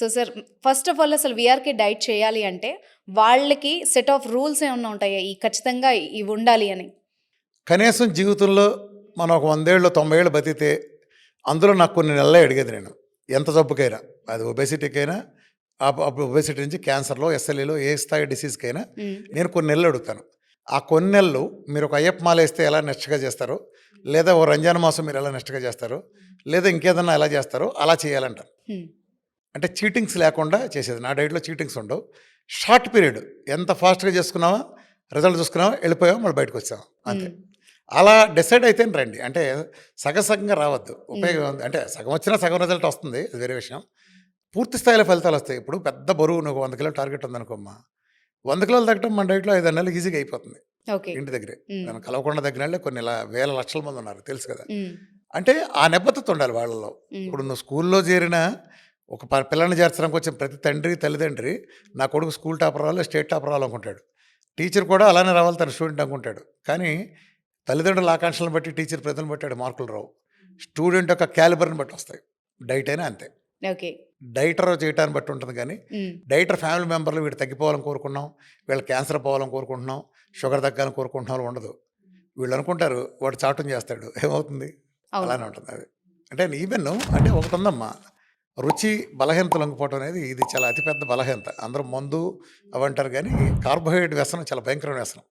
So sir first of all అసలు VRK diet చేయాలి అంటే వాళ్ళకి సెట్ ఆఫ్ రూల్స్ ఏమన్నా ఉంటాయా? ఈ ఖచ్చితంగా ఇవి ఉండాలి అని. కనీసం జీవితంలో మనం ఒక 100 ఏళ్ళు 90 ఏళ్ళు బతికితే అందులో నాకు కొన్ని నెలలే అడిగేది నేను. ఎంత జబ్బుకైనా అది ఒబేసిటీకైనా అప్పుడు ఒబేసిటీ నుంచి క్యాన్సర్‌లో, ఎస్ఎల్ఈలో ఏ స్థాయి డిసీజ్‌కైనా నేను కొన్ని నెలలు అడుగుతాను. ఆ కొన్ని నెలలు మీరు ఒక అయ్యప్ప మాలేస్తే ఎలా నిష్టగా చేస్తారో, లేదా ఓ రంజాన్ మాసం మీరు ఎలా నిష్టగా చేస్తారో, లేదా ఇంకేదన్నా ఎలా చేస్తారో అలా చేయాలంటాను. హ్మ్. అంటే చీటింగ్స్ లేకుండా చేసేది. నా డైట్‌లో చీటింగ్స్ ఉండవు. షార్ట్ పీరియడ్ ఎంత ఫాస్ట్‌గా చేసుకున్నామా, రిజల్ట్ చూసుకున్నామా, వెళ్ళిపోయామా, మళ్ళీ బయటకొచ్చామా అంతే. అలా డిసైడ్ అయితేనే రండి. అంటే సగంగా రావద్దు. ఉపయోగం ఉంది. అంటే సగం వచ్చినా సగం రిజల్ట్ వస్తుంది. అది వేరే విషయం. పూర్తి స్థాయిలో ఫలితాలొస్తాయి. ఇప్పుడు పెద్ద బరువు నువ్వు 100 కిలోలు టార్గెట్ ఉందనుకోమ్మా, 100 కిలోలు తగ్గడం మన డైట్‌లో 5 నెలలు ఈజీగా అయిపోతుంది. ఓకే. ఇంటి దగ్గరే. హ్మ్. నన్ను కలవకుండా తగ్గినోళ్ళే కొన్ని వేల లక్షల మంది ఉన్నారు. తెలుసు కదా! హ్మ్. అంటే ఆ నిబద్ధత ఉండాలి వాళ్ళలో. హ్మ్. ఇప్పుడు నువ్వు స్కూల్‌లో చేరిన ఒక పిల్లని చేర్చడానికి వచ్చిన ప్రతి తండ్రి, తల్లిదండ్రి నా కొడుకు స్కూల్ టాపర్ రావాలి, స్టేట్ టాపర్ రావాలనుకుంటాడు. టీచర్ కూడా అలానే రావాలి తన స్టూడెంట్ అనుకుంటాడు. కానీ తల్లిదండ్రుల ఆకాంక్షలను బట్టి, టీచర్ ప్రతిభను బట్టి ఆడికి మార్కులు రావు. స్టూడెంట్ యొక్క క్యాలిబర్‌ని బట్టి వస్తాయి. డైట్ అయినా అంతే. ఓకే. డైటర్ చేయటాన్ని బట్టి ఉంటుంది కానీ, హ్మ్. డైటర్ ఫ్యామిలీ మెంబర్లు వీడు తగ్గిపోవాలని కోరుకున్నాం, వీళ్ళకి క్యాన్సర్ పోవాలని కోరుకుంటున్నాం, షుగర్ తగ్గాలని కోరుకుంటున్నాం అని ఉండదు. వీళ్ళు అనుకుంటారు వాడు చాటున చేస్తాడు. ఏమవుతుంది? అవును. అలానే ఉంటుంది అది. అంటే ఈవెన్ అంటే ఒకటుందమ్మా, రుచి బలహీనత లొంగిపోవటం అనేది ఇది చాలా అతిపెద్ద బలహీనత. అందరూ మందు అవంటారు కానీ కార్బోహైడ్రేట్ వ్యసనం చాలా భయంకరమైన వ్యసనం.